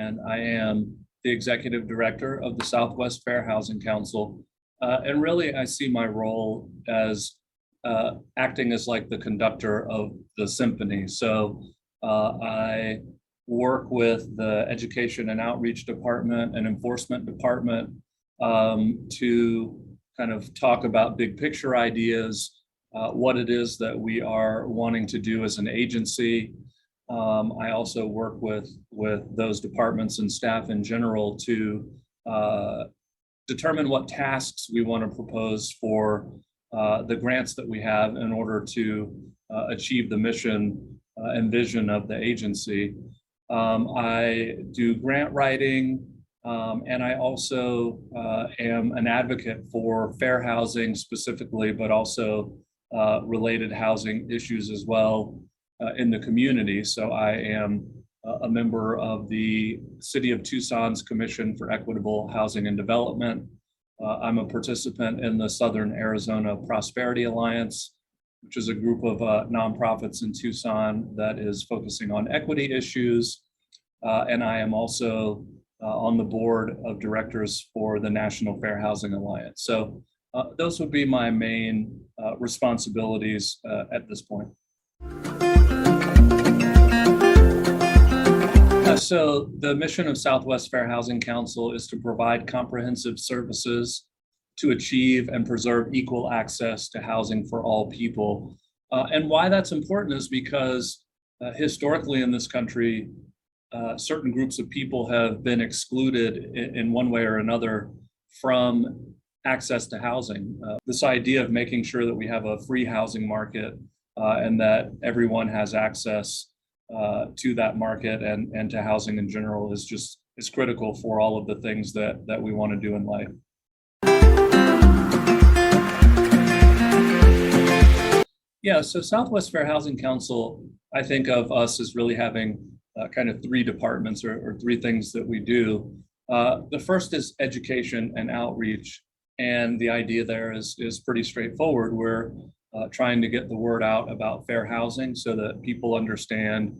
and I am the Executive Director of the Southwest Fair Housing Council. And really, I see my role as acting as like the conductor of the symphony. So I work with the Education and Outreach Department and Enforcement Department to kind of talk about big picture ideas, what it is that we are wanting to do as an agency. I also work with those departments and staff in general to determine what tasks we want to propose for the grants that we have in order to achieve the mission and vision of the agency. I do grant writing, and I also am an advocate for fair housing specifically, but also related housing issues as well in the community. So I am a member of the City of Tucson's Commission for Equitable Housing and Development. I'm a participant in the Southern Arizona Prosperity Alliance, which is a group of nonprofits in Tucson that is focusing on equity issues. And I am also on the board of directors for the National Fair Housing Alliance. So those would be my main responsibilities at this point. So the mission of Southwest Fair Housing Council is to provide comprehensive services to achieve and preserve equal access to housing for all people. And why that's important is because historically in this country, certain groups of people have been excluded in one way or another from access to housing. This idea of making sure that we have a free housing market and that everyone has access to that market and to housing in general is critical for all of the things that we want to do in life. Yeah, so Southwest Fair Housing Council, I think of us as really having kind of three departments or three things that we do. The first is education and outreach. And the idea there is pretty straightforward. We're trying to get the word out about fair housing so that people understand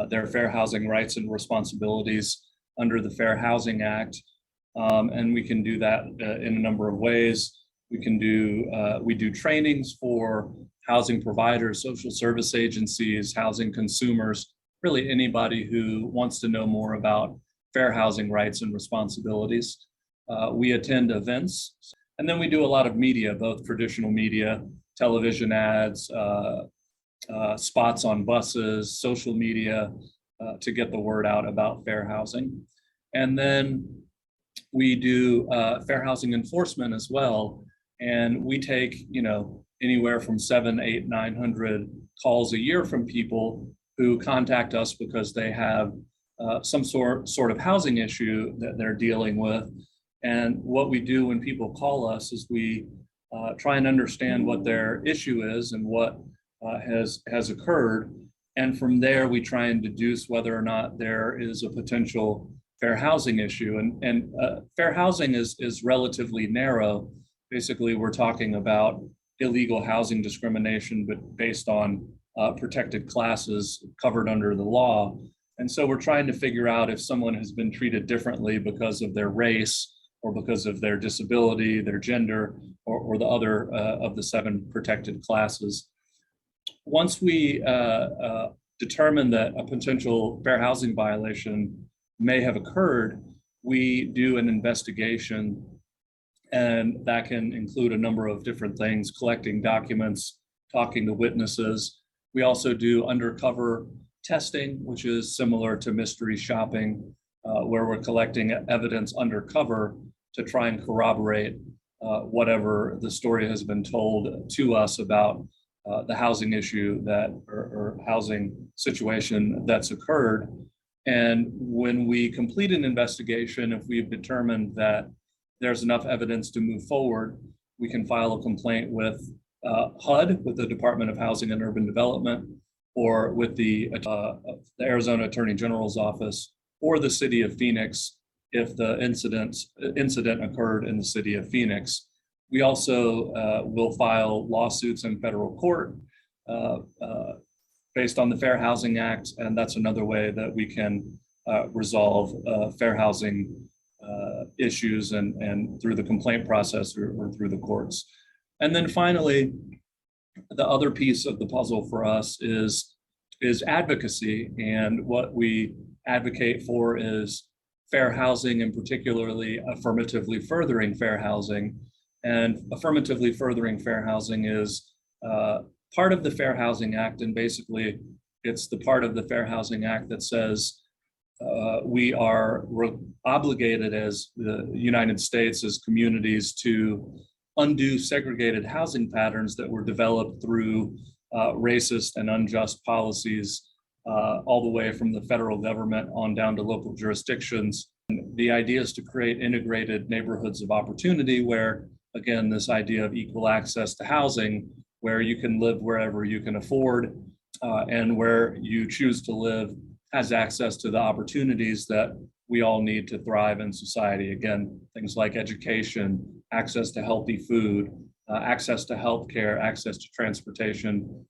their fair housing rights and responsibilities under the Fair Housing Act. And we can do that in a number of ways. We do trainings for housing providers, social service agencies, housing consumers, really anybody who wants to know more about fair housing rights and responsibilities. We attend events, and then we do a lot of media, both traditional media, television ads, spots on buses, social media, to get the word out about fair housing. And then we do fair housing enforcement as well. And we take, anywhere from 700, 800, 900 calls a year from people who contact us because they have some sort of housing issue that they're dealing with. And what we do when people call us is we try and understand what their issue is and what has occurred. And from there, we try and deduce whether or not there is a potential fair housing issue. And fair housing is relatively narrow. Basically, we're talking about illegal housing discrimination, but based on protected classes covered under the law. And so we're trying to figure out if someone has been treated differently because of their race or because of their disability, their gender, or the other of the 7 protected classes. Once we determine that a potential fair housing violation may have occurred, we do an investigation, and that can include a number of different things: collecting documents, talking to witnesses. We also do undercover testing, which is similar to mystery shopping, where we're collecting evidence undercover to try and corroborate whatever the story has been told to us about the housing issue or housing situation that's occurred. And when we complete an investigation, if we've determined that there's enough evidence to move forward, we can file a complaint with HUD, with the Department of Housing and Urban Development, or with the Arizona Attorney General's office, or the City of Phoenix if the incident occurred in the City of Phoenix. We also will file lawsuits in federal court based on the Fair Housing Act, and that's another way that we can resolve fair housing issues and through the complaint process or through the courts. And then finally, the other piece of the puzzle for us is advocacy. And what we advocate for is fair housing, and particularly affirmatively furthering fair housing. And affirmatively furthering fair housing is part of the Fair Housing Act. And basically, it's the part of the Fair Housing Act that says we are obligated as the United States, as communities, to undo segregated housing patterns that were developed through racist and unjust policies all the way from the federal government on down to local jurisdictions. And the idea is to create integrated neighborhoods of opportunity where, again, this idea of equal access to housing, where you can live wherever you can afford and where you choose to live has access to the opportunities that we all need to thrive in society. Again, things like education, access to healthy food, access to healthcare, access to transportation,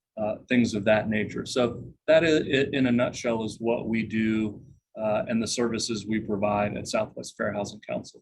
things of that nature. So that is, in a nutshell, is what we do and the services we provide at Southwest Fair Housing Council.